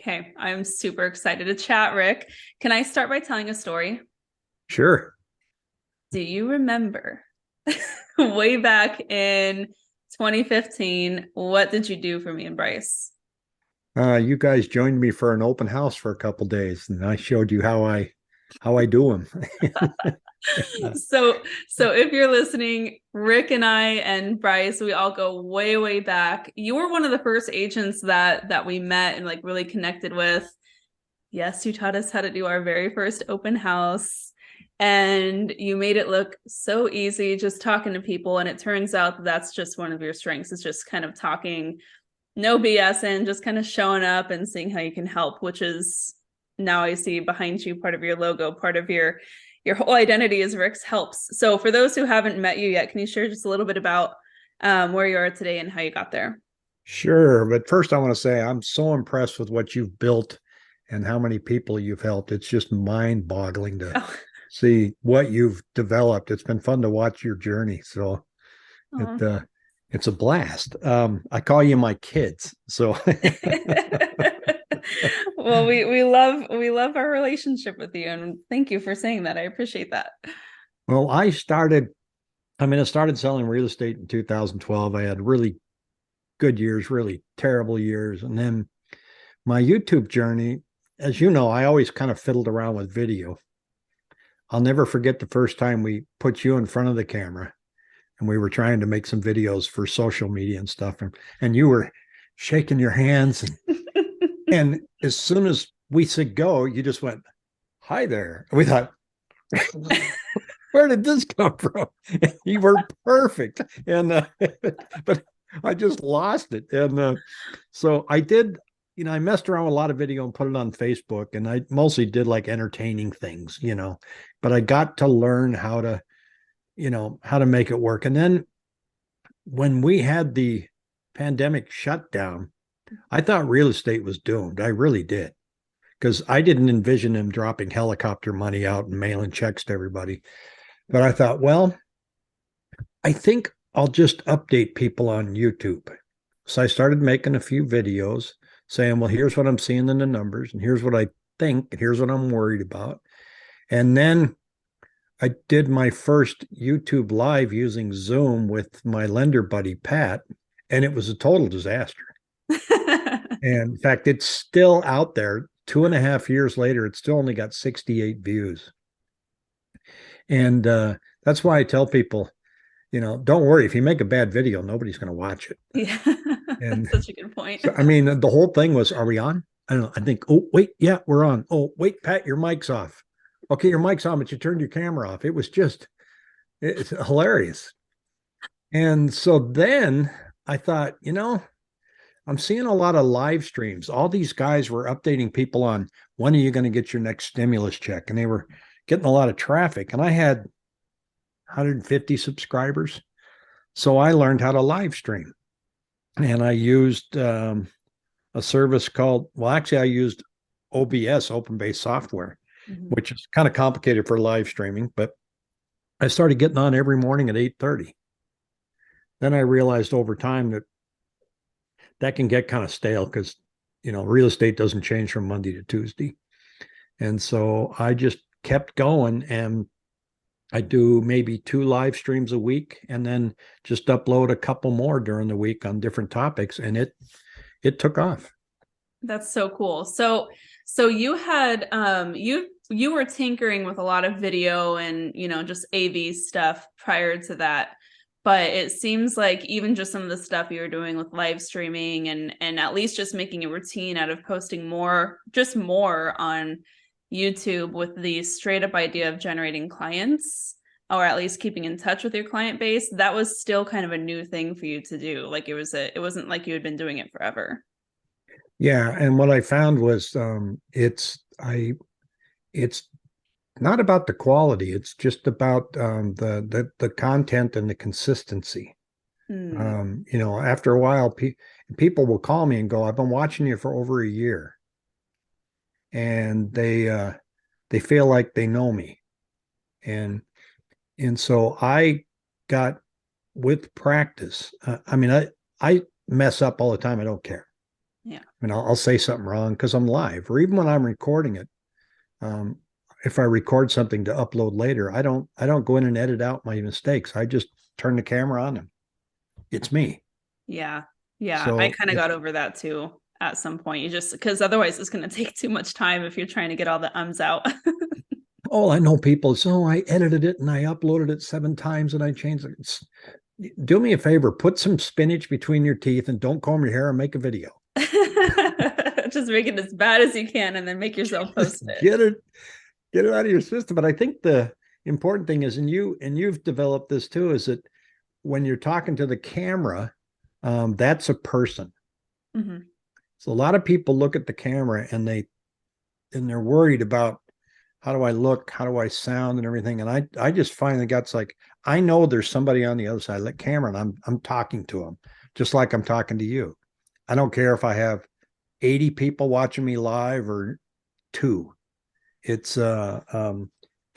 Okay, I'm super excited to chat, Rick. Can I start by telling a story? Sure. Do you remember way back in 2015, what did you do for me and Bryce? You guys joined me for an open house for a couple days, and I showed you how I do them. So if you're listening, Rick and I and Bryce, we all go way, way back. You were one of the first agents that we met and like really connected with. Yes, you taught us how to do our very first open house. And you made it look so easy just talking to people. And it turns out that that's just one of your strengths, is just kind of talking, no BS, and just kind of showing up and seeing how you can help, which is now I see behind you part of your logo, part of your whole identity is Rick's Helps. So for those who haven't met you yet, can you share just a little bit about where you are today and how you got there? Sure, but first I want to say I'm so impressed with what you've built and how many people you've helped. It's just mind-boggling to Oh, see what you've developed. It's been fun to watch your journey. So it oh. it's a blast. I call you my kids. So Well, we love our relationship with you, and thank you for saying that. I appreciate that. well, I started selling real estate in 2012. I had really good years, really terrible years. And then my YouTube journey, as you know, I always kind of fiddled around with video. I'll never forget the first time we put you in front of the camera and we were trying to make some videos for social media and stuff. And you were shaking your hands. And as soon as we said go, you just went, hi there. And we thought, where did this come from? You were perfect. And, but I just lost it. And so I did, I messed around with a lot of video and put it on Facebook. And I mostly did like entertaining things, but I got to learn how to make it work. And then when we had the pandemic shutdown, I thought real estate was doomed. I really did. Because I didn't envision him dropping helicopter money out and mailing checks to everybody. But I thought, well, I think I'll just update people on YouTube. So I started making a few videos saying, well, here's what I'm seeing in the numbers, and here's what I think, and here's what I'm worried about. And then I did my first YouTube live using Zoom with my lender buddy, Pat, and it was a total disaster. And in fact, it's still out there 2.5 years later. It's still only got 68 views. And that's why I tell people, don't worry. If you make a bad video, nobody's going to watch it. Yeah, And that's such a good point. so, I mean, the whole thing was, are we on? I don't know. I think, oh, wait, yeah, we're on. Oh, wait, Pat, your mic's off. Okay, your mic's on, but you turned your camera off. It's hilarious. And so then I thought, I'm seeing a lot of live streams. All these guys were updating people on when are you going to get your next stimulus check? And they were getting a lot of traffic. And I had 150 subscribers. So I learned how to live stream. And I used a service called, well, actually, I used OBS, open based software, Mhm. which is kind of complicated for live streaming. But I started getting on every morning at 8:30. Then I realized over time that can get kind of stale because, real estate doesn't change from Monday to Tuesday. And so I just kept going, and I do maybe 2 live streams a week and then just upload a couple more during the week on different topics. And it took off. That's so cool. So you had you were tinkering with a lot of video and just AV stuff prior to that. But it seems like even just some of the stuff you were doing with live streaming and at least just making a routine out of posting more on YouTube with the straight up idea of generating clients or at least keeping in touch with your client base, that was still kind of a new thing for you to do. Like it wasn't like you had been doing it forever. Yeah. And what I found was it's not about the quality. It's just about the content and the consistency. Hmm. After a while, people will call me and go, "I've been watching you for over a year," and they feel like they know me, and so I got with practice. I mean, I mess up all the time. I don't care. Yeah. I mean, I'll say something wrong because I'm live, or even when I'm recording it. Um, if I record something to upload later, I don't go in and edit out my mistakes. I just turn the camera on and it's me. Yeah. Yeah. I So kind of got over that too at some point. You just, because otherwise it's going to take too much time if you're trying to get all the ums out. oh, I know people. So I edited it and I uploaded it 7 times and I changed it. Do me a favor, put some spinach between your teeth and don't comb your hair and make a video. Just make it as bad as you can and then make yourself Just post it. get it out of your system. But I think the important thing is, and you've developed this too, is that when you're talking to the camera, that's a person. Mm-hmm. So a lot of people look at the camera and they're worried about how do I look, how do I sound, and everything. And I just find the guts like I know there's somebody on the other side of the camera, and I'm talking to them just like I'm talking to you. I don't care if I have 80 people watching me live or two. It's and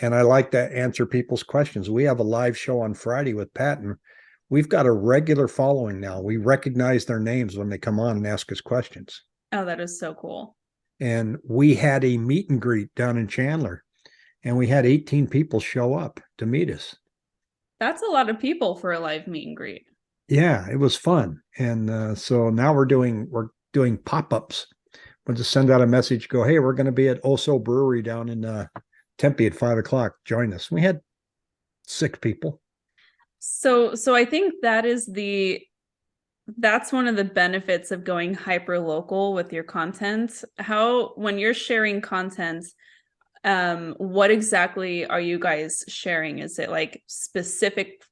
I like to answer people's questions. We have a live show on Friday with Pat, and we've got a regular following now. We recognize their names when they come on and ask us questions. Oh, that is so cool. And we had a meet and greet down in Chandler, and we had 18 people show up to meet us. That's a lot of people for a live meet and greet. Yeah, it was fun. And so now we're doing pop-ups. We'll just send out a message, go, hey, we're going to be at Oso Brewery down in Tempe at 5 o'clock. Join us. We had 6 people. So I think that's one of the benefits of going hyper local with your content. How, when you're sharing content, what exactly are you guys sharing? Is it like specific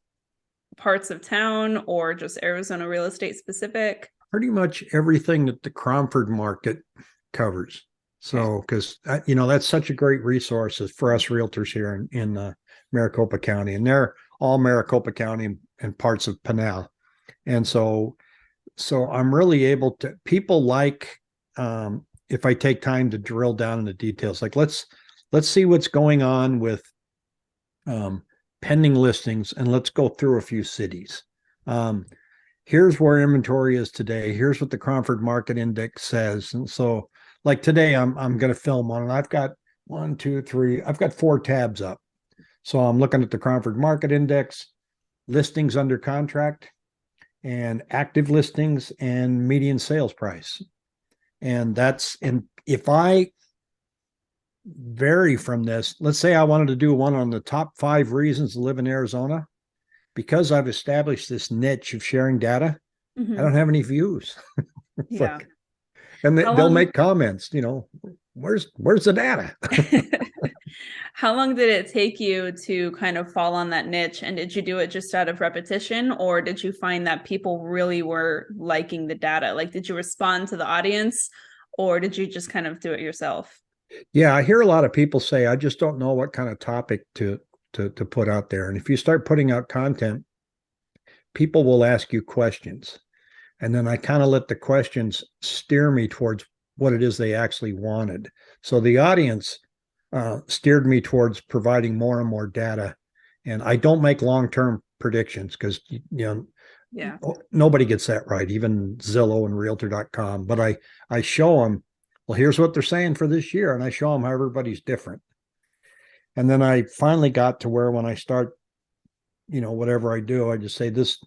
parts of town or just Arizona real estate specific? Pretty much everything that the Cromford market covers. Okay. So, because that's such a great resource for us realtors here in Maricopa County, and they're all Maricopa County and parts of Pinal. And so I'm really able to. People like if I take time to drill down into details. Like let's see what's going on with um, pending listings, and let's go through a few cities. Um, Here's where inventory is today. Here's what the Cromford Market Index says. And so, like today, I'm going to film one, and I've got 1, 2, 3. I've got 4 tabs up. So I'm looking at the Cromford Market Index, listings under contract, and active listings, and median sales price. And if I vary from this, let's say I wanted to do one on the top 5 reasons to live in Arizona, because I've established this niche of sharing data, I don't Mm-hmm. have any views. It's Yeah. like, and How they'll long make comments, where's the data? how long did it take you to kind of fall on that niche? And did you do it just out of repetition, or did you find that people really were liking the data? Like, did you respond to the audience, or did you just kind of do it yourself? Yeah, I hear a lot of people say, I just don't know what kind of topic to put out there. And if you start putting out content, people will ask you questions. And then I kind of let the questions steer me towards what it is they actually wanted. So the audience steered me towards providing more and more data. And I don't make long-term predictions because Yeah. nobody gets that right, even Zillow and Realtor.com. But I show them, well, here's what they're saying for this year, and I show them how everybody's different. And then I finally got to where when I start, whatever I do, I just say this: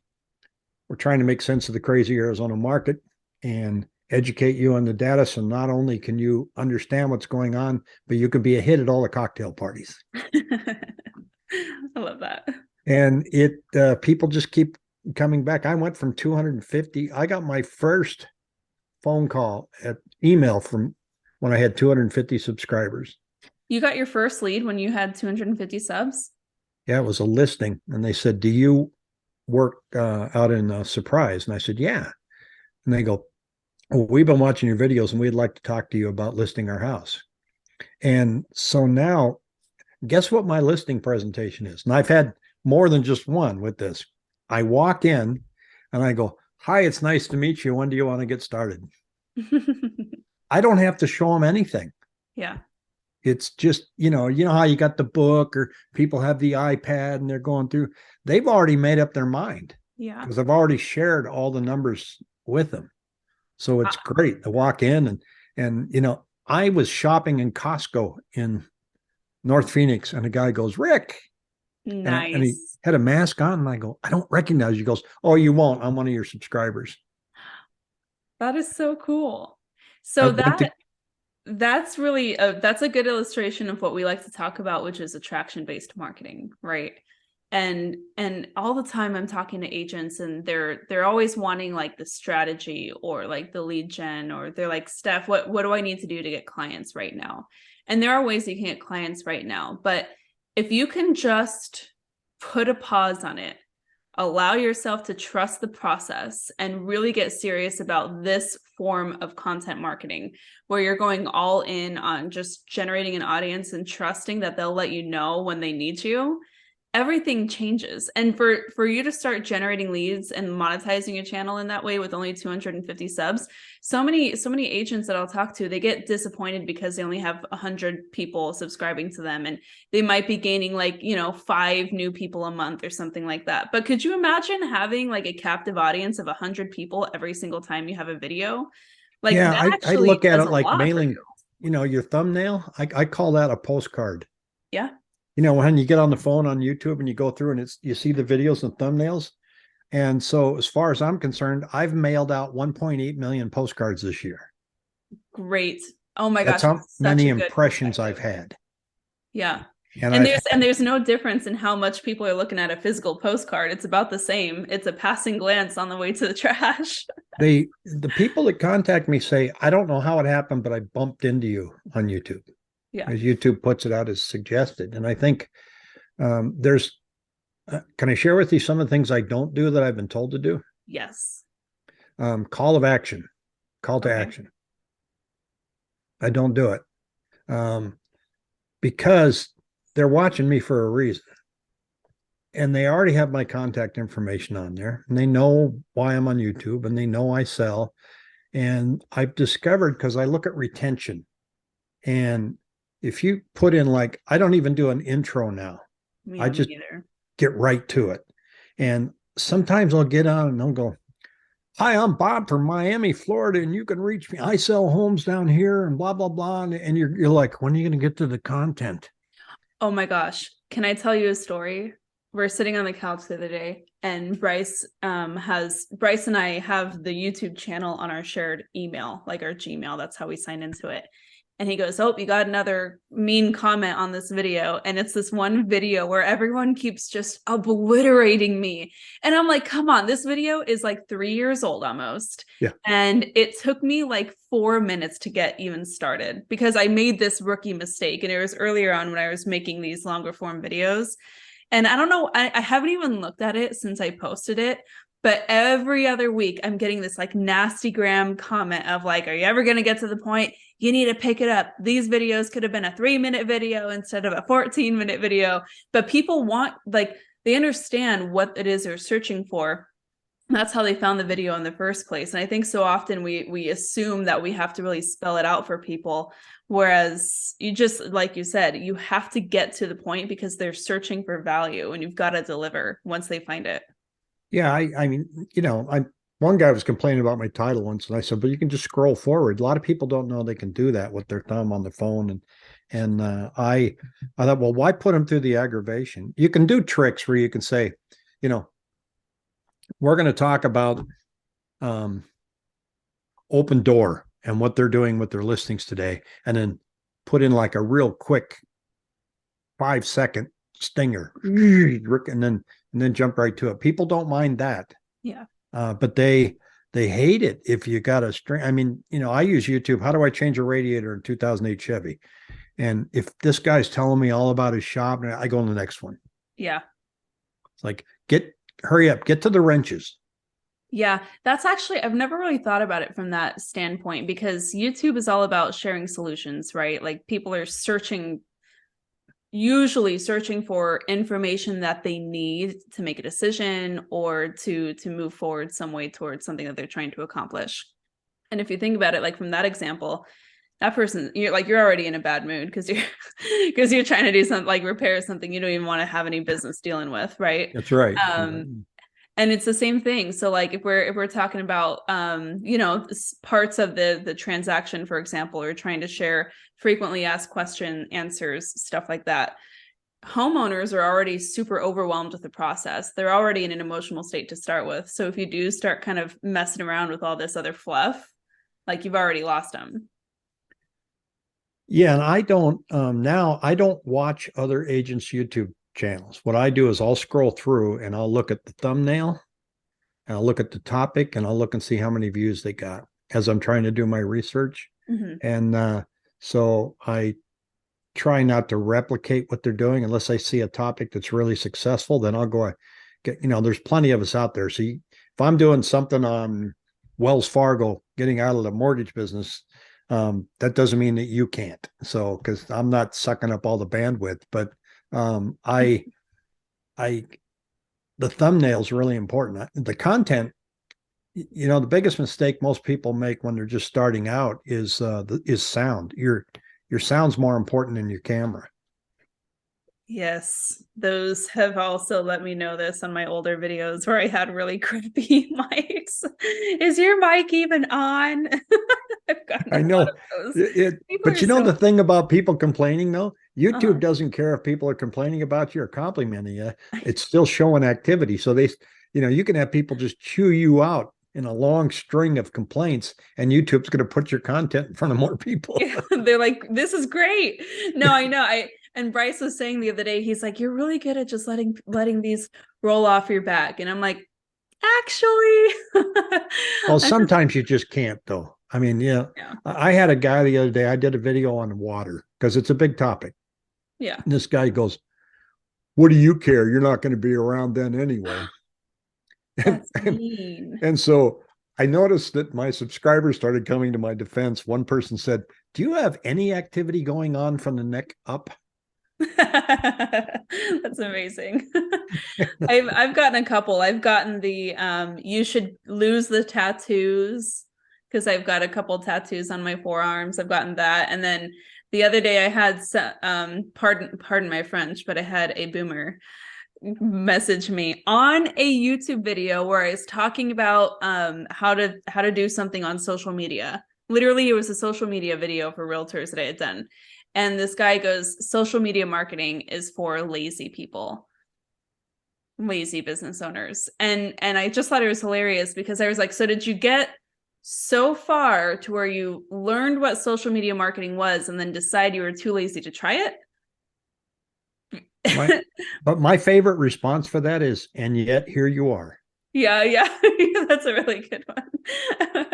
we're trying to make sense of the crazy Arizona market and educate you on the data. So not only can you understand what's going on, but you can be a hit at all the cocktail parties. I love that. And people just keep coming back. I went from 250. I got my first phone call at email from when I had 250 subscribers. You got your first lead when you had 250 subs? Yeah, it was a listing. And they said, do you work out in Surprise? And I said, yeah. And they go, well, we've been watching your videos and we'd like to talk to you about listing our house. And so now, guess what my listing presentation is? And I've had more than just one with this. I walk in and I go, hi, it's nice to meet you. When do you want to get started? I don't have to show them anything. Yeah. It's just, how you got the book or people have the iPad and they're going through, they've already made up their mind Yeah. because I've already shared all the numbers with them. So it's great to walk in and I was shopping in Costco in North Phoenix, and a guy goes, Rick, and he Nice. had a mask on, and I go, I don't recognize you. He goes, oh, you won't. I'm one of your subscribers. That is so cool. I So went to that's really that's a good illustration of what we like to talk about, which is attraction-based marketing, right? And all the time I'm talking to agents, and they're always wanting like the strategy or like the lead gen, or they're like, Steph, what do I need to do to get clients right now? And there are ways you can get clients right now, but if you can just put a pause on it, allow yourself to trust the process and really get serious about this form of content marketing, where you're going all in on just generating an audience and trusting that they'll let you know when they need you, everything changes. And for you to start generating leads and monetizing your channel in that way with only 250 subs, so many agents that I'll talk to, they get disappointed because they only have 100 people subscribing to them, and they might be gaining like 5 new people a month or something like that. But could you imagine having like a captive audience of 100 people every single time you have a video? Like yeah, that I actually look at does it a like lot for mailing, you. your thumbnail. I call that a postcard. Yeah. When you get on the phone on YouTube and you go through and you see the videos and thumbnails. And so, as far as I'm concerned, I've mailed out 1.8 million postcards this year. Great. Oh my That's gosh, how that's such many a good impressions I've perspective. had. Yeah. And And I've there's no difference in how much people are looking at a physical postcard. It's about the same. It's a passing glance on the way to the trash. the people that contact me say, I don't know how it happened, but I bumped into you on YouTube. Yeah. As YouTube puts it out as suggested. And I think there's, can I share with you some of the things I don't do that I've been told to do? Yes. Call of action, call to Okay. action. I don't do it because they're watching me for a reason. And they already have my contact information on there, and they know why I'm on YouTube, and they know I sell. And I've discovered, because I look at retention, and if you put in, like, I don't even do an intro now, I Yeah, me just either. get right to it. And sometimes I'll get on and I'll go, hi, I'm Bob from Miami, Florida, and you can reach me. I sell homes down here and blah, blah, blah. And you're like, when are you going to get to the content? Oh my gosh. Can I tell you a story? We're sitting on the couch the other day, and Bryce and I have the YouTube channel on our shared email, like our Gmail. That's how we sign into it. And he goes, oh, you got another mean comment on this video. And it's this one video where everyone keeps just obliterating me. And I'm like, come on, this video is like 3 years old almost. Yeah. And it took me like 4 minutes to get even started because I made this rookie mistake. And it was earlier on when I was making these longer form videos. And I don't know, I haven't even looked at it since I posted it. But every other week, I'm getting this like nasty gram comment of like, are you ever going to get to the point? You need to pick it up. These videos could have been a 3-minute video instead of a 14-minute video. But people want, like, they understand what it is they're searching for. That's how they found the video in the first place. And I think so often we assume that we have to really spell it out for people. Whereas you just, like you said, you have to get to the point because they're searching for value, and you've got to deliver once they find it. Yeah. I mean, one guy was complaining about my title once, and I said, but you can just scroll forward. A lot of people don't know they can do that with their thumb on the phone. I thought, well, why put them through the aggravation? You can do tricks where you can say, we're going to talk about Open Door and what they're doing with their listings today, and then put in like a real quick 5-second stinger, and then jump right to it. People don't mind that. Yeah. But they hate it if you got a string. I mean, I use YouTube. How do I change a radiator in 2008 Chevy? And if this guy's telling me all about his shop, I go on the next one. Yeah. It's like, hurry up, get to the wrenches. Yeah, that's actually, I've never really thought about it from that standpoint, because YouTube is all about sharing solutions, right? Like people are usually searching for information that they need to make a decision or to move forward some way towards something that they're trying to accomplish. And if you think about it, like from that example, that person, you're already in a bad mood because you're trying to do something, like repair something you don't even want to have any business dealing with, right? That's right. Um, And it's the same thing. So like if we're talking about parts of the transaction, for example, or trying to share frequently asked question answers, stuff like that, homeowners are already super overwhelmed with the process. They're already in an emotional state to start with. So if you do start kind of messing around with all this other fluff, like you've already lost them. Yeah, and I don't now I don't watch other agents' YouTube channels. What I do is I'll scroll through and I'll look at the thumbnail and I'll look at the topic and I'll look and see how many views they got as I'm trying to do my research. Mm-hmm. And so I try not to replicate what they're doing unless I see a topic that's really successful. Then I'll go get, there's plenty of us out there. So if I'm doing something on Wells Fargo getting out of the mortgage business, that doesn't mean that you can't. So, because I'm not sucking up all the bandwidth, but I, I, the thumbnail is really important. The content, the biggest mistake most people make when they're just starting out is sound. Your sound's more important than your camera. Yes, those have also let me know this on my older videos where I had really crappy mics. Is your mic even on? I've gotten I a lot know of those. People but are so the thing about people complaining though, YouTube uh-huh. doesn't care if people are complaining about you or complimenting you. It's still showing activity. So you can have people just chew you out in a long string of complaints, and YouTube's going to put your content in front of more people. Yeah, they're like, this is great. No, I know. And Bryce was saying the other day, he's like, you're really good at just letting these roll off your back. And I'm like, actually, Well, I'm just, sometimes you just can't, though. I mean, yeah, yeah, I had a guy the other day. I did a video on water because it's a big topic. yeah. And this guy goes, "What do you care? You're not going to be around then anyway." And, That's and mean. and so I noticed that my subscribers started coming to my defense. One person said, "Do you have any activity going on from the neck up?" That's amazing. I've gotten a couple. I've gotten the you should lose the tattoos because I've got a couple tattoos on my forearms. I've gotten that. And then the other day I had pardon my French, but I had a boomer message me on a YouTube video where I was talking about how to do something on social media. Literally, it was a social media video for realtors that I had done. And this guy goes, social media marketing is for lazy people, lazy business owners. And I just thought it was hilarious because I was like, so did you get so far to where you learned what social media marketing was and then decide you were too lazy to try it? My but my favorite response for that is, "And yet here you are." Yeah, yeah. That's a really good one. You,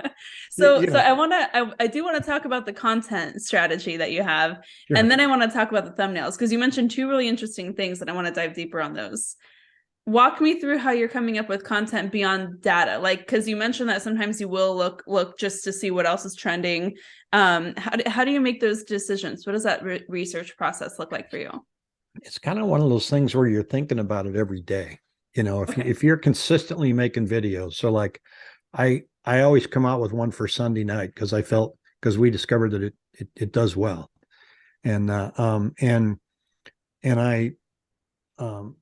So you so know, I do want to talk about the content strategy that you have. And sure. then I want to talk about the thumbnails because you mentioned two really interesting things and I want to dive deeper on those. Walk me through how you're coming up with content beyond data. Like because you mentioned that sometimes you will look just to see what else is trending. How do you make those decisions? What does that research process look like for you? It's kind of one of those things where you're thinking about it every day. Okay. If you're consistently making videos, so like I always come out with one for Sunday night because we discovered that it does well, and and um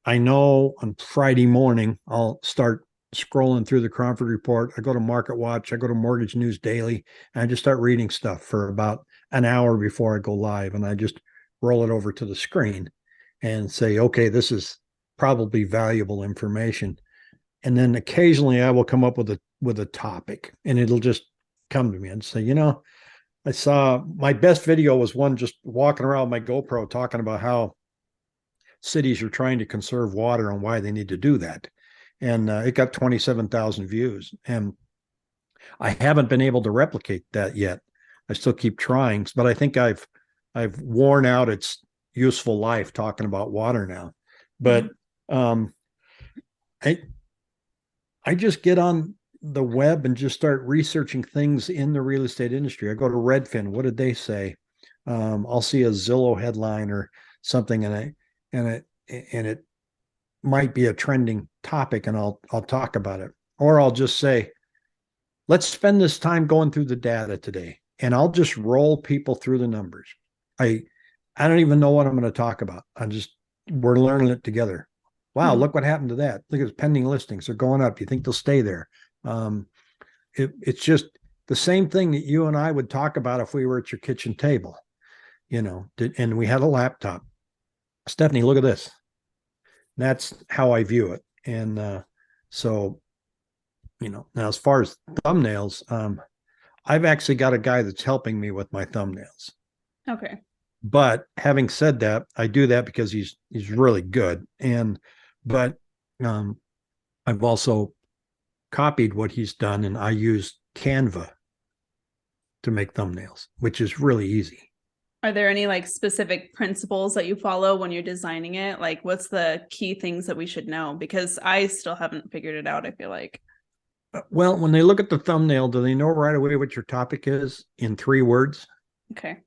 I know on Friday morning I'll start scrolling through the Cromford Report. I go to Market Watch, I go to Mortgage News Daily, and I just start reading stuff for about an hour before I go live, and I just roll it over to the screen and say, okay, this is probably valuable information. And then occasionally I will come up with a topic, and it'll just come to me and say, I saw my best video was one just walking around my GoPro talking about how cities are trying to conserve water and why they need to do that. And it got 27,000 views. And I haven't been able to replicate that yet. I still keep trying, but I think I've worn out its useful life talking about water now. But Mhm. um, I I just get on the web and just start researching things in the real estate industry. I go to Redfin. What did they say? I'll see a Zillow headline or something, and it might be a trending topic, and I'll talk about it, or I'll just say, let's spend this time going through the data today, and I'll just roll people through the numbers. I I don't even know what I'm going to talk about. We're learning it together. Wow, look what happened to that. Look at his pending listings. They're going up. You think they'll stay there? Um, it's just the same thing that you and I would talk about if we were at your kitchen table, and we had a laptop. Stefanie, look at this. That's how I view it. And so, now as far as thumbnails, I've actually got a guy that's helping me with my thumbnails. Okay. But having said that, I do that because he's really good. But um, I've also copied what he's done, and I use Canva to make thumbnails, which is really easy. Are there any like specific principles that you follow when you're designing it? Like what's the key things that we should know? Because I still haven't figured it out, I feel like. Well, when they look at the thumbnail, do they know right away what your topic is in 3 words? Okay.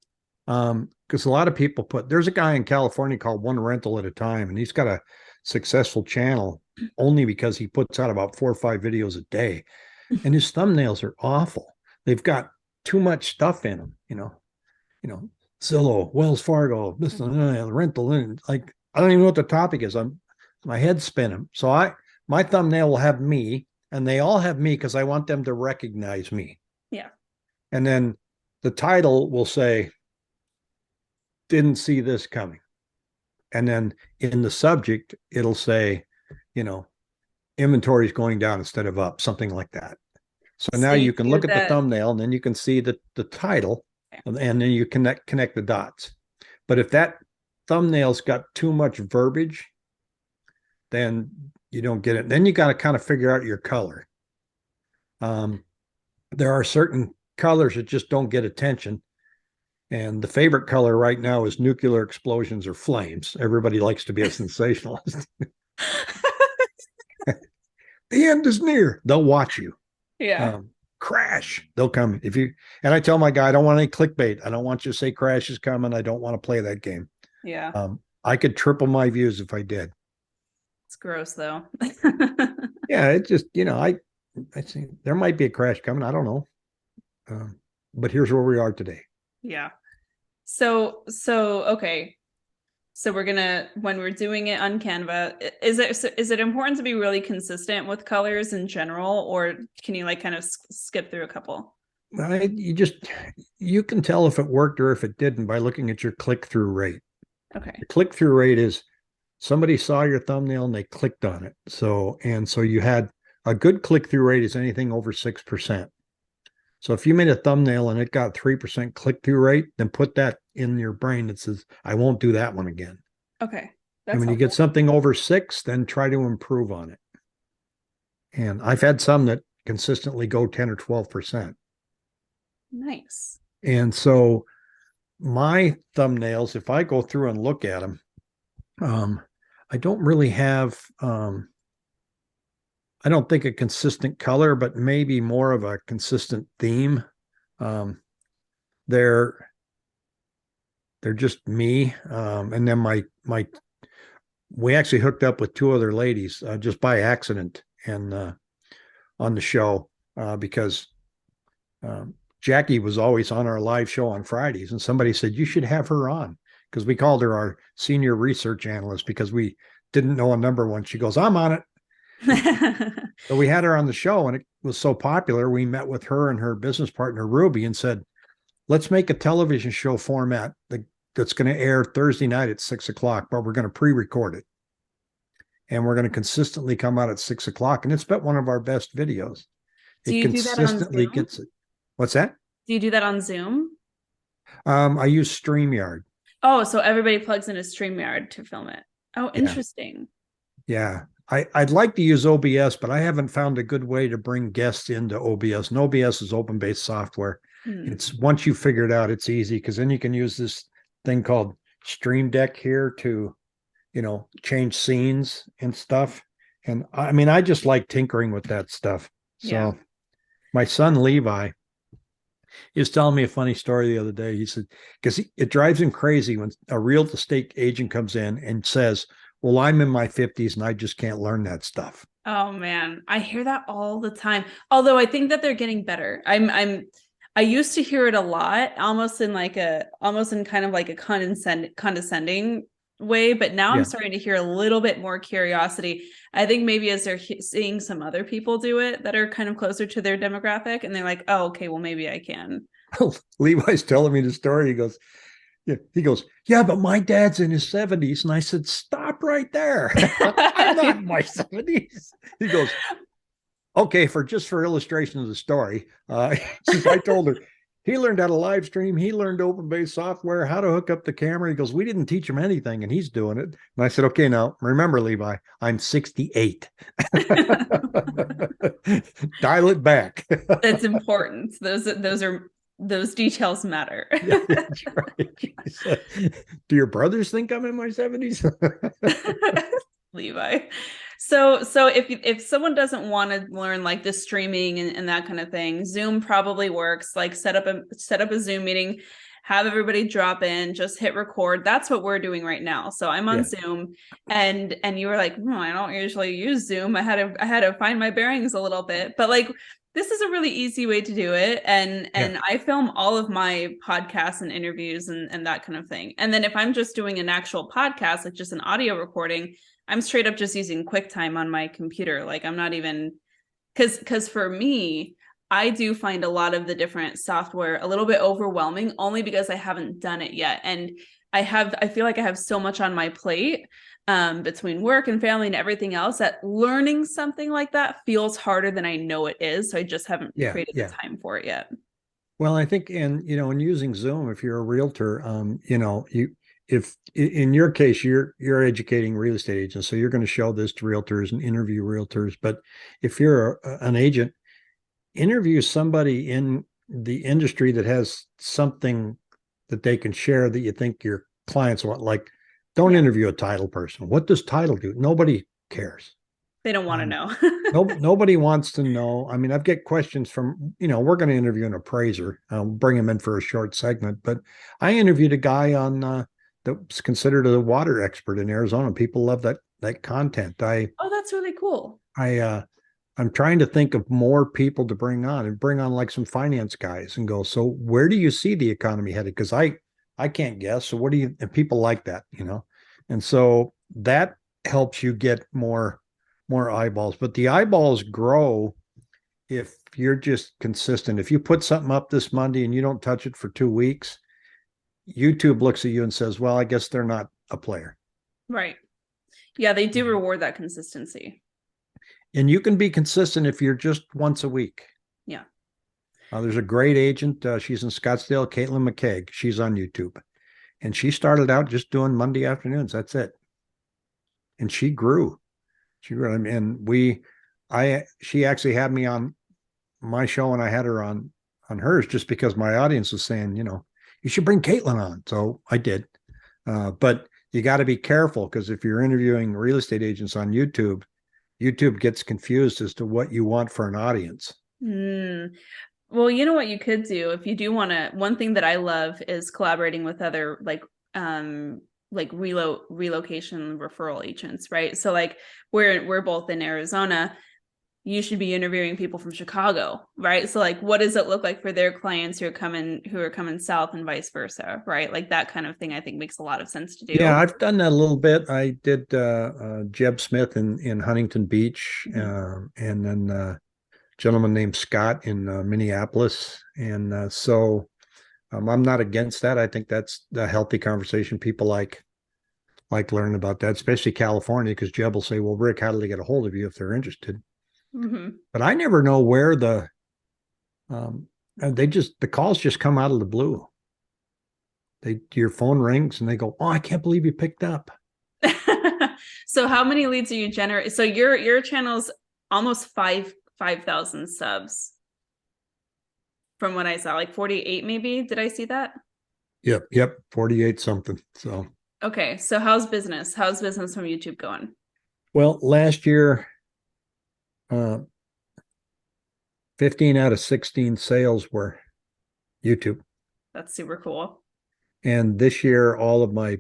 Because a lot of people there's a guy in California called One Rental at a Time, and he's got a successful channel only because he puts out about 4 or 5 videos a day, and his thumbnails are awful. They've got too much stuff in them, Zillow, Wells Fargo, this rental, and like I don't even know what the topic is. My head's spinning. So my thumbnail will have me, and they all have me because I want them to recognize me. Yeah. And then the title will say, "Didn't see this coming," and then in the subject it'll say, inventory is going down instead of up, something like that. So now So you you can do look at the that. thumbnail, and then you can see the title, Okay. and then you connect the dots. But if that thumbnail's got too much verbiage, then you don't get it. Then you got to kind of figure out your color. There are certain colors that just don't get attention. And the favorite color right now is nuclear explosions or flames. Everybody likes to be a sensationalist. The end is near. They'll watch you. Yeah. Crash. They'll come if you. And I tell my guy, I don't want any clickbait. I don't want you to say crash is coming. I don't want to play that game. Yeah. I could triple my views if I did. It's gross though. Yeah, it just I think there might be a crash coming. I don't know. But here's where we are today. Yeah. So okay. So we're gonna when we're doing it on Canva, is it important to be really consistent with colors in general, or can you like kind of skip through a couple? You can tell if it worked or if it didn't by looking at your click-through rate. Okay. The click-through rate is somebody saw your thumbnail and they clicked on it. So you had a good click-through rate is anything over 6%. So if you made a thumbnail and it got 3% click-through rate, then put that in your brain that says, I won't do that one again. Okay. And That's when you get helpful. something over 6, then try to improve on it. And I've had some that consistently go 10 or 12%. Nice. And so my thumbnails, if I go through and look at them, I don't really have I don't think a consistent color, but maybe more of a consistent theme. Um, they're just me, and then my we actually hooked up with 2 other ladies just by accident and on the show because Jackie was always on our live show on Fridays, and somebody said you should have her on because we called her our senior research analyst because we didn't know a number one. She goes, I'm on it. So we had her on the show, and it was so popular. We met with her and her business partner, Ruby, and said, let's make a television show format that's going to air Thursday night at 6:00, but we're going to pre-record it. And we're going to consistently come out at 6:00. And it's been one of our best videos. Do It you do that on consistently Zoom? gets it. What's that? Do you do that on Zoom? I use StreamYard. Oh, so everybody plugs in a StreamYard to film it. Oh, Yeah. interesting. Yeah. I'd like to use OBS, but I haven't found a good way to bring guests into OBS. And OBS is open-based software. It's once you figure it out, it's easy because then you can use this thing called Stream Deck here to, change scenes and stuff. And I mean, I just like tinkering with that stuff. Yeah. So my son Levi is telling me a funny story the other day. He said, because it drives him crazy when a real estate agent comes in and says, well, I'm in my 50s and I just can't learn that stuff. Oh man, I hear that all the time. Although I think that they're getting better. I used to hear it a lot, almost in kind of like a condescending way, but now I'm Yeah. starting to hear a little bit more curiosity. I think maybe as they're seeing some other people do it that are kind of closer to their demographic, and they're like, oh, okay, well, maybe I can. Levi's telling me the story. He goes, yeah, but my dad's in his 70s. And I said, stop right there. I'm not in my 70s. He goes, okay, for illustration of the story, since I told her he learned how to live stream, he learned open base software, how to hook up the camera. He goes, we didn't teach him anything, and he's doing it. And I said, okay, now remember, Levi, I'm 68. Dial it back. That's important. Those details matter. Yeah, that's right. Do your brothers think I'm in my 70s? Levi. So if someone doesn't want to learn like the streaming and that kind of thing, Zoom probably works. Like set up a Zoom meeting, have everybody drop in, just hit record. That's what we're doing right now. So I'm on Yeah. Zoom, and you were like, I don't usually use Zoom. I had to find my bearings a little bit, but like this is a really easy way to do it. And Yeah. I film all of my podcasts and interviews and that kind of thing. And then if I'm just doing an actual podcast, like just an audio recording, I'm straight up just using QuickTime on my computer. Like I'm not even because for me, I do find a lot of the different software a little bit overwhelming only because I haven't done it yet. And I feel like I have so much on my plate between work and family and everything else that learning something like that feels harder than I know it is. So I just haven't Yeah. created the Yeah. time for it yet. Well, I think, in using Zoom, if you're a realtor, if in your case you're educating real estate agents, so you're going to show this to realtors and interview realtors. But if you're an agent, interview somebody in the industry that has something that they can share that you think your clients want. Like, don't Yeah. interview a title person. What does title do? Nobody cares. They don't want to know. Nobody wants to know. I mean, I've get questions from, we're going to interview an appraiser. I'll bring him in for a short segment, but I interviewed a guy on that's considered a water expert in Arizona. People love that content. Oh, that's really cool. I'm trying to think of more people to bring on and bring on like some finance guys and go, so where do you see the economy headed? Because I can't guess. So what do you, and people like that. And so that helps you get more eyeballs. But the eyeballs grow if you're just consistent. If you put something up this Monday and you don't touch it for 2 weeks, YouTube looks at you and says, well, I guess they're not a player. Right. Yeah, they do reward that consistency. And you can be consistent if you're just once a week. Yeah. There's a great agent. She's in Scottsdale, Caitlin McKeag. She's on YouTube. And she started out just doing Monday afternoons. That's it. And she grew. And she actually had me on my show, and I had her on hers just because my audience was saying, you should bring Caitlin on. So I did. But you got to be careful, because if you're interviewing real estate agents on YouTube gets confused as to what you want for an audience. Well, you know what you could do if you do want to. One thing that I love is collaborating with other relocation referral agents, right? So like we're both in Arizona. You should be interviewing people from Chicago, right? So like, what does it look like for their clients who are coming south and vice versa, right? Like that kind of thing, I think makes a lot of sense to do. Yeah, I've done that a little bit. I did Jeb Smith in Huntington Beach, and then a gentleman named Scott in Minneapolis. And so I'm not against that. I think that's a healthy conversation. People like learning about that, especially California, because Jeb will say, well, Rick, how do they get a hold of you if they're interested? But I never know where the calls just come out of the blue. Your phone rings and they go, oh, I can't believe you picked up. So how many leads are you generating? So your channel's almost 5,000 subs from what I saw, like 48 maybe. Did I see that? Yep. 48 something. So okay. So how's business from YouTube going? Well, last year 15 out of 16 sales were YouTube. That's super cool. And this year, all of my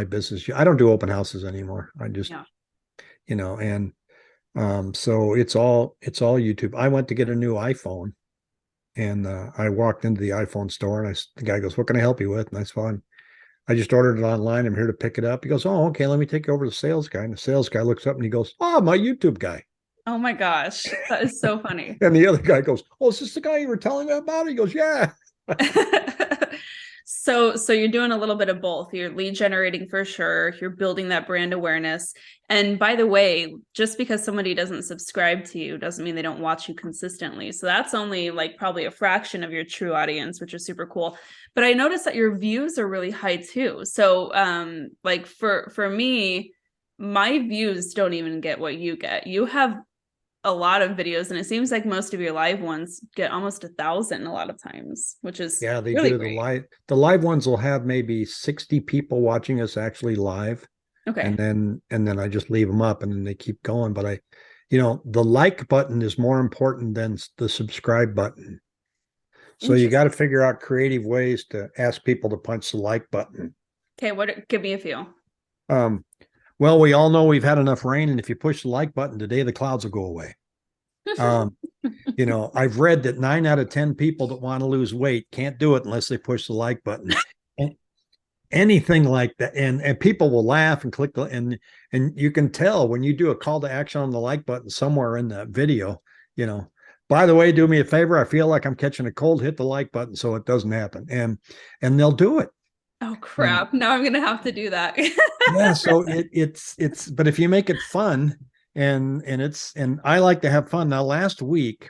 business, I don't do open houses anymore. I just, and so it's all YouTube. I went to get a new iPhone, and I walked into the iPhone store, and the guy goes, "What can I help you with?" And I said, "Well, I just ordered it online. I'm here to pick it up. He goes, oh, okay, let me take you over to the sales guy. And the sales guy looks up and he goes, oh, my YouTube guy. Oh my gosh, that is so funny. And the other guy goes, oh, is this the guy you were telling me about? He goes, yeah. So you're doing a little bit of both. You're lead generating for sure. You're building that brand awareness. And by the way, just because somebody doesn't subscribe to you doesn't mean they don't watch you consistently. So that's only like probably a fraction of your true audience, which is super cool. But I noticed that your views are really high too. So like for me, my views don't even get what you get. You have a lot of videos, and it seems like most of your live ones get almost 1,000 a lot of times, which is Yeah, they really do. great. The live ones will have maybe 60 people watching us actually live. Okay. And then I just leave them up and then they keep going. But the like button is more important than the subscribe button. So you got to Interesting. figure out creative ways to ask people to punch the like button. Okay, give me a few. Um, well, we all know we've had enough rain, and if you push the like button today, the clouds will go away. Um, I've read that 9 out of 10 people that want to lose weight can't do it unless they push the like button. And anything like that, and people will laugh and click, and you can tell when you do a call to action on the like button somewhere in the video. You know, by the way, do me a favor. I feel like I'm catching a cold. Hit the like button so it doesn't happen, and they'll do it. Oh Um, crap. Now I'm gonna have to do that. yeah, so it's but if you make it fun and I like to have fun. Now last week,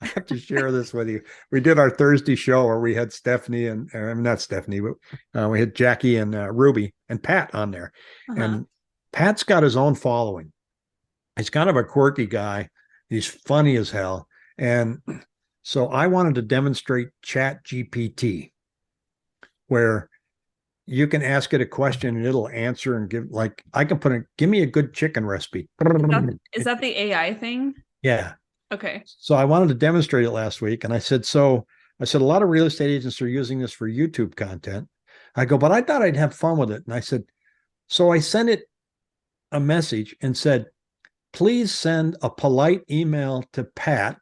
I have to share this with you. We did our Thursday show where we had Stefanie and not Stefanie, but we had Jackie and Ruby and Pat on there. Uh-huh. And Pat's got his own following. He's kind of a quirky guy. He's funny as hell. And so I wanted to demonstrate Chat GPT, where you can ask it a question and it'll answer and I can give me a good chicken recipe. Is that the AI thing? Yeah. Okay. So I wanted to demonstrate it last week. And I said, a lot of real estate agents are using this for YouTube content. I go, but I thought I'd have fun with it. And I said, so I sent it a message and said, please send a polite email to Pat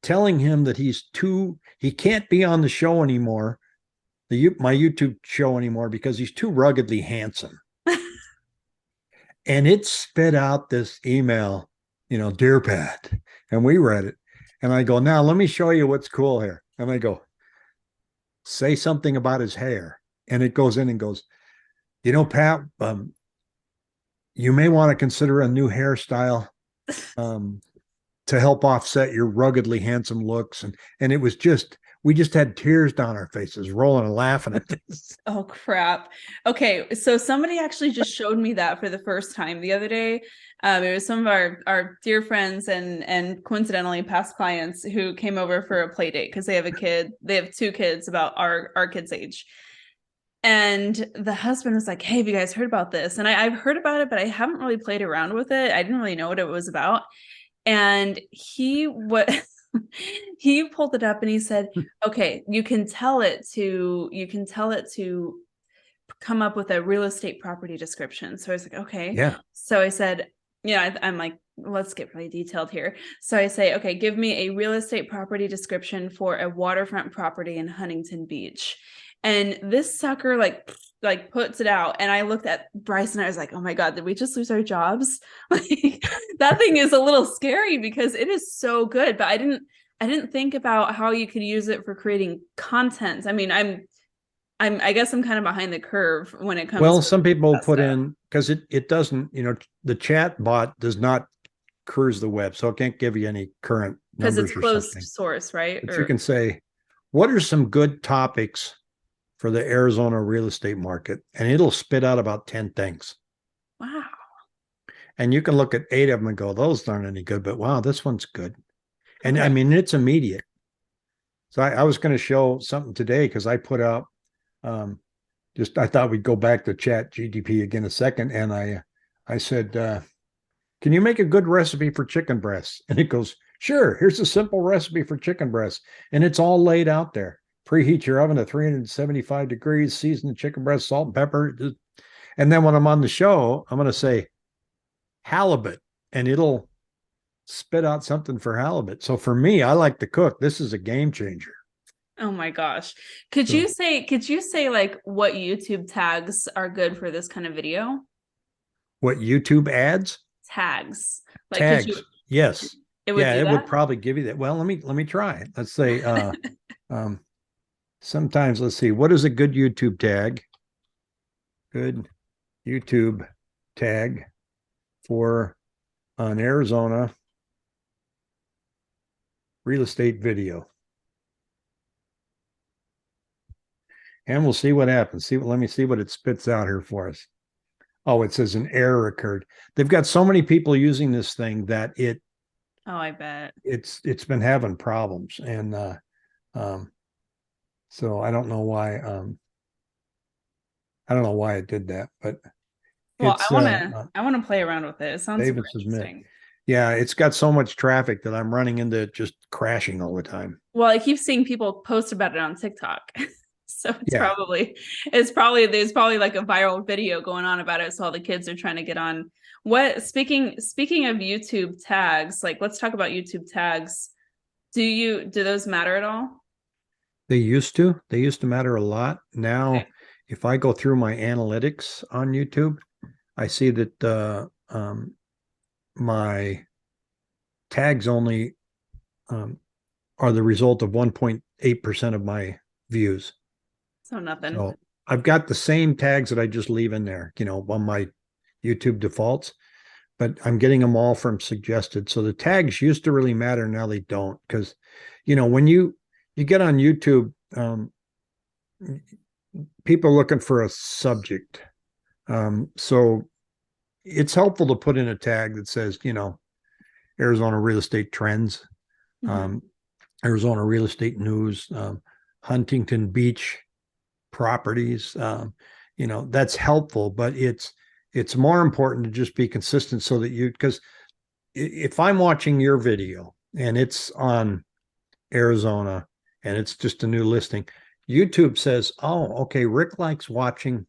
telling him that he can't be on the show anymore, my YouTube show anymore, because he's too ruggedly handsome. And it spit out this email, dear Pat. And we read it. And I go, now let me show you what's cool here. And I go, say something about his hair. And it goes in and goes, Pat, you may want to consider a new hairstyle um, to help offset your ruggedly handsome looks. And it was we just had tears down our faces, rolling and laughing at this. Oh crap. Okay, so somebody actually just showed me that for the first time the other day. It was some of our dear friends and coincidentally past clients who came over for a play date because they have a kid. They have 2 kids about our kids' age. And the husband was like, hey, have you guys heard about this? And I've heard about it, but I haven't really played around with it. I didn't really know what it was about. And he pulled it up and he said, okay, you can tell it to come up with a real estate property description. So I was like, okay. Yeah. So I said, I'm like, let's get really detailed here. So I say, okay, give me a real estate property description for a waterfront property in Huntington Beach. And this sucker like puts it out. And I looked at Bryce and I was like, oh my God, did we just lose our jobs? Like that thing is a little scary because it is so good. But I didn't think about how you could use it for creating content. I mean, I guess I'm kind of behind the curve when it comes Well, to some people that put stuff. in, because it doesn't, the chat bot does not cruise the web. So it can't give you any current Because it's numbers or closed something. source, right? But you Or can say, what are some good topics for the Arizona real estate market? And it'll spit out about 10 things. wow. And you can look at 8 of them and go, those aren't any good, but wow, this one's good. And I Okay. mean, it's immediate. So I was going to show something today because I put out I thought we'd go back to Chat GDP again a second. And I said, can you make a good recipe for chicken breasts? And it goes, sure, here's a simple recipe for chicken breasts. And it's all laid out there. Preheat your oven to 375 degrees, season the chicken breast, salt and pepper. And then when I'm on the show, I'm going to say halibut, and it'll spit out something for halibut. So for me, I like to cook. This is a game changer. Oh my gosh. So Could you say like what YouTube tags are good for this kind of video? what YouTube ads? Tags. Like could you Tags. Yes. it would Yeah, do it would that? probably give you that. Well, let me try. Let's say um sometimes let's see, what is a good YouTube tag? Good YouTube tag for an Arizona real estate video. And we'll see what happens. Let me see what it spits out here for us. Oh, it says an error occurred. They've got so many people using this thing that Oh, I bet. it's been having problems. And um so I don't know why it did that, but Well, it's I want to play around with it. It sounds super David submit. interesting. Yeah, it's got so much traffic that I'm running into just crashing all the time. Well, I keep seeing people post about it on TikTok. So Yeah, there's probably like a viral video going on about it. So all the kids are trying to get on. What speaking of YouTube tags, like let's talk about YouTube tags. Do those matter at all? they used to. They used to matter a lot. Now, Okay. if I go through my analytics on YouTube, I see that my tags only um, are the result of 1.8% of my views. So nothing. So I've got the same tags that I just leave in there, on my YouTube defaults, but I'm getting them all from suggested. So the tags used to really matter. Now they don't because, when you get on YouTube, people are looking for a subject. So it's helpful to put in a tag that says, Arizona real estate trends, Mm-hmm. um, Arizona real estate news, Huntington Beach properties. That's helpful, but it's more important to just be consistent so that because if I'm watching your video and it's on Arizona and it's just a new listing, YouTube says, oh, okay, Rick likes watching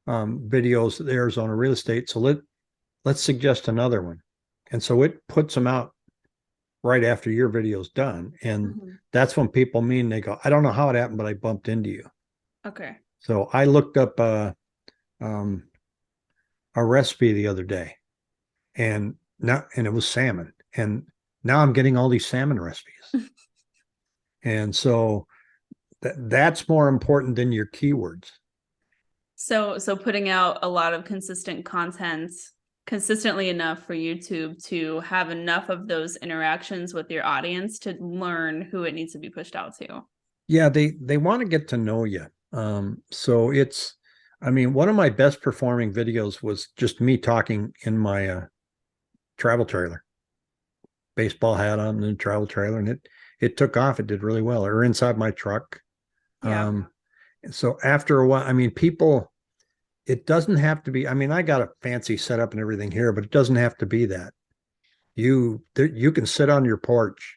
videos of Arizona real estate. So let's suggest another one. And so it puts them out right after your video's done. And Mm-hmm. that's when people they go, I don't know how it happened, but I bumped into you. Okay. So I looked up um, a recipe the other day and it was salmon. And now I'm getting all these salmon recipes. And so that's more important than your keywords. So putting out a lot of consistent content consistently enough for YouTube to have enough of those interactions with your audience to learn who it needs to be pushed out to. Yeah, they want to get to know you. So I mean, one of my best performing videos was just me talking in my travel trailer, baseball hat on, and a travel trailer, and it took off. It did really well. Or inside my truck. Yeah. Um, so after a while, I mean, people, it doesn't have to be. I mean, I got a fancy setup and everything here, but it doesn't have to be that. You can sit on your porch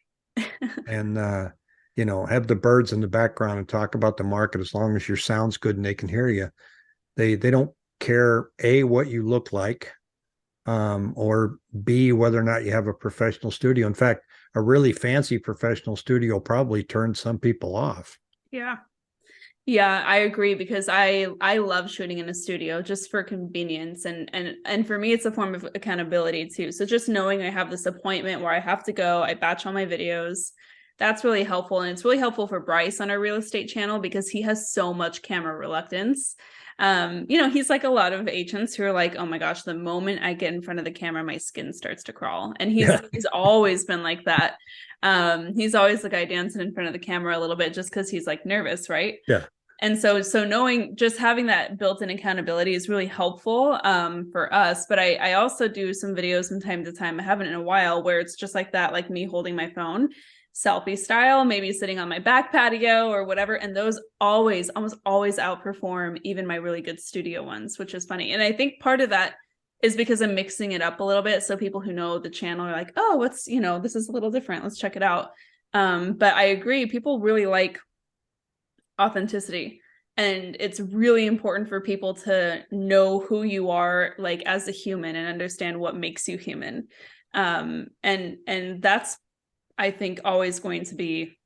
and have the birds in the background and talk about the market as long as your sound's good and they can hear you. They don't care what you look like, or B, whether or not you have a professional studio. In fact, a really fancy professional studio probably turns some people off. Yeah. Yeah, I agree because I love shooting in a studio just for convenience and for me it's a form of accountability too. So just knowing I have this appointment where I have to go, I batch all my videos. That's really helpful and it's really helpful for Bryce on our real estate channel because he has so much camera reluctance. He's like a lot of agents who are like, "Oh my gosh, the moment I get in front of the camera, my skin starts to crawl." And Yeah, he's always been like that. He's always the guy dancing in front of the camera a little bit just because he's like nervous, right? yeah. And so knowing just having that built-in accountability is really helpful for us. But I also do some videos from time to time. I haven't in a while where it's just like that, like me holding my phone, selfie style, maybe sitting on my back patio or whatever. And those almost always outperform even my really good studio ones, which is funny. And I think part of that is because I'm mixing it up a little bit. So people who know the channel are like, oh, this is a little different. Let's check it out. But I agree, people really like authenticity, and it's really important for people to know who you are like as a human and understand what makes you human. And that's, I think, always going to be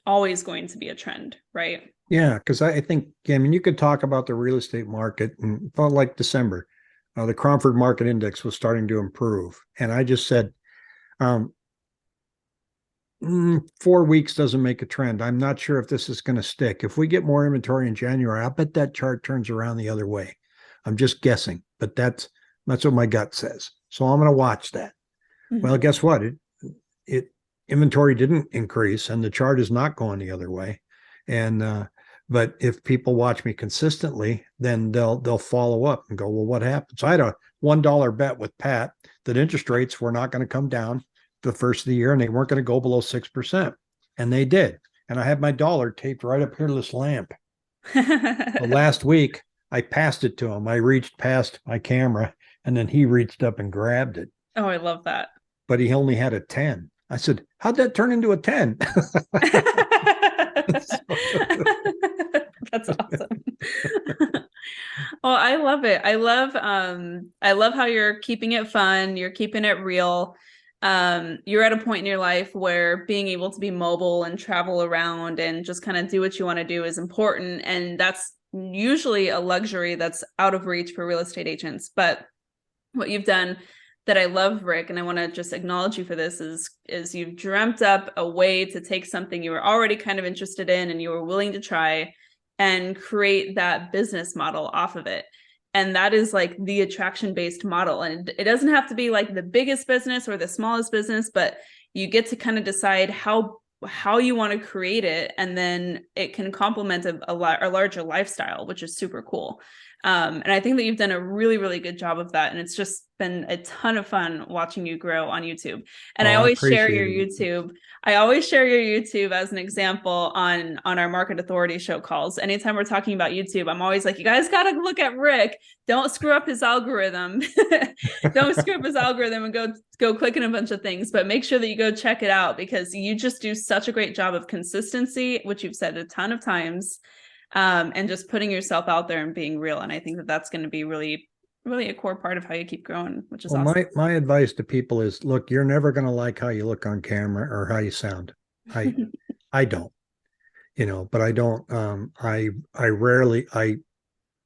always going to be a trend, right? Yeah, because I think, I mean, you could talk about the real estate market and felt like December, the Cromford Market Index was starting to improve. And I just said, um, 4 weeks doesn't make a trend. I'm not sure if this is going to stick. If we get more inventory in January, I bet that chart turns around the other way. I'm just guessing, but that's what my gut says. So I'm going to watch that. Well, Mm-hmm. guess what? It inventory didn't increase, and the chart is not going the other way. And but if people watch me consistently, then they'll follow up and go, well, what happened? So I had a $1 bet with Pat that interest rates were not going to come down the first of the year, and they weren't going to go below 6%, and they did. And I had my dollar taped right up here to this lamp. But last week, I passed it to him. I reached past my camera, and then he reached up and grabbed it. Oh, I love that. But he only had a 10. I said, how'd that turn into a 10? That's awesome. Well, I love it. I love how you're keeping it fun, you're keeping it real. You're at a point in your life where being able to be mobile and travel around and just kind of do what you want to do is important. And that's usually a luxury that's out of reach for real estate agents. But what you've done that I love, Rick, and I want to just acknowledge you for this is you've dreamt up a way to take something you were already kind of interested in and you were willing to try and create that business model off of it. And that is like the attraction based model. And it doesn't have to be like the biggest business or the smallest business, but you get to kind of decide how you want to create it, and then it can complement a larger lifestyle, which is super cool. And I think that you've done a really, really good job of that. And it's just been a ton of fun watching you grow on YouTube. And Oh, I I always share your appreciate it. YouTube. I always share your YouTube as an example on our market authority show calls. Anytime we're talking about YouTube, I'm always like, you guys got to look at Rick. Don't screw up his algorithm. Don't screw up his algorithm and go clicking a bunch of things, but make sure that you go check it out because you just do such a great job of consistency, which you've said a ton of times, and just putting yourself out there and being real. And I think that that's going to be really, really a core part of how you keep growing, which is Well, awesome. my advice to people is, look, you're never going to like how you look on camera or how you sound. I I don't, but I don't. I rarely.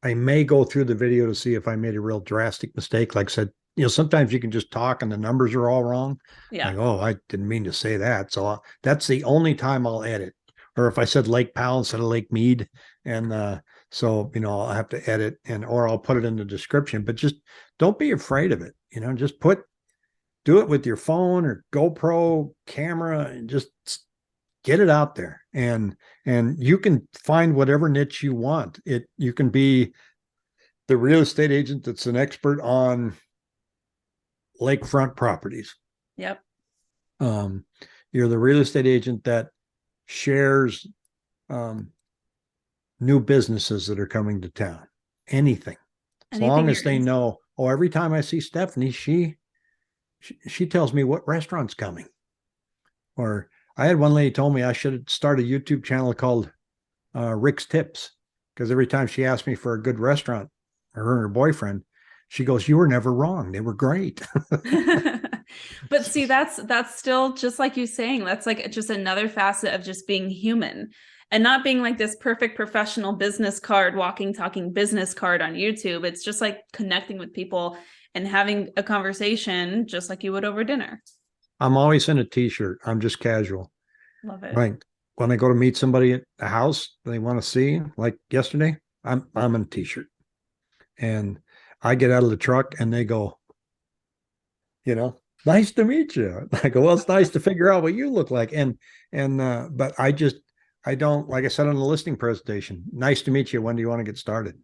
I may go through the video to see if I made a real drastic mistake. Like I said, sometimes you can just talk and the numbers are all wrong. Yeah. Like, oh, I didn't mean to say that. So that's the only time I'll edit. Or if I said Lake Powell instead of Lake Mead, and so I'll have to edit or I'll put it in the description. But just don't be afraid of it. Just do it with your phone or GoPro camera and just get it out there, and you can find whatever niche you want. You can be the real estate agent that's an expert on lakefront properties. Yep. um, you're the real estate agent that shares um, new businesses that are coming to town. Anything, as long Anything as you're they into. know. Oh, every time I see Stefanie, she tells me what restaurant's coming. Or I had one lady told me I should start a YouTube channel called Rick's Tips, because every time she asked me for a good restaurant, her and her boyfriend, she goes, "You were never wrong. They were great." But see, that's still just like you saying, that's like just another facet of just being human and not being like this perfect professional business card, walking, talking business card on YouTube. It's just like connecting with people and having a conversation just like you would over dinner. I'm always in a t-shirt. I'm just casual. Love it. Like when I go to meet somebody at a house they want to see, like yesterday, I'm in a t-shirt. And I get out of the truck and they go, nice to meet you. I go, well, it's nice to figure out what you look like. But I don't, like I said on the listing presentation, nice to meet you. When do you want to get started?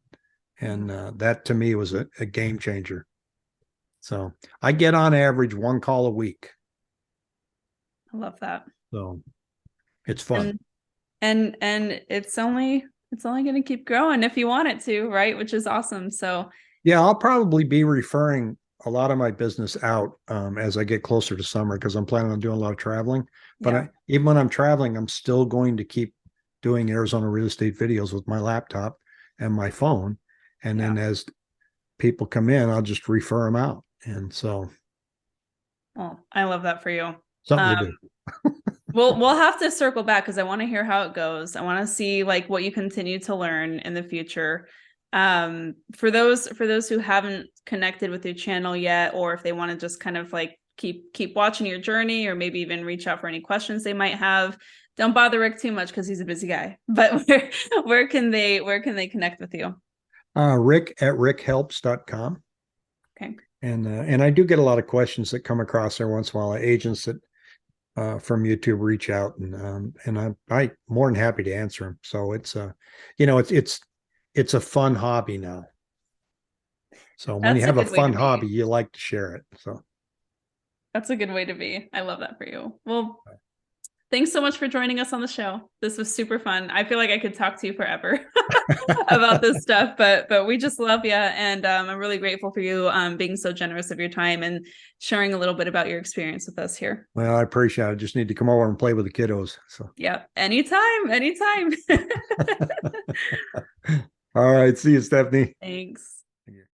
And that to me was a game changer. So I get on average one call a week. I love that. So it's fun. And and it's only going to keep growing if you want it to, right? Which is awesome. So, Yeah, I'll probably be referring a lot of my business out as I get closer to summer because I'm planning on doing a lot of traveling. But yeah. even when I'm traveling, I'm still going to keep doing Arizona real estate videos with my laptop and my phone. And Yeah. then as people come in, I'll just refer them out. And so Well, I love that for you. something to Um, do. We'll have to circle back because I want to hear how it goes. I want to see like what you continue to learn in the future. For those who haven't connected with your channel yet, or if they want to just kind of like keep watching your journey, or maybe even reach out for any questions they might have, don't bother Rick too much because he's a busy guy. But where can they connect with you? Rick at rickhelps.com. Okay. And I do get a lot of questions that come across there once in a while. Agents that from YouTube reach out, and I more than happy to answer them. So it's it's a fun hobby now. So when you That's a have a good way to fun be. hobby, you like to share it. So That's a good way to be. I love that for you. Well, thanks so much for joining us on the show. This was super fun. I feel like I could talk to you forever about this stuff, but we just love you, and I'm really grateful for you being so generous of your time and sharing a little bit about your experience with us here. well, I appreciate it. I just need to come over and play with the kiddos. So Yeah, anytime, anytime. all right, see you, Stephanie. Thanks.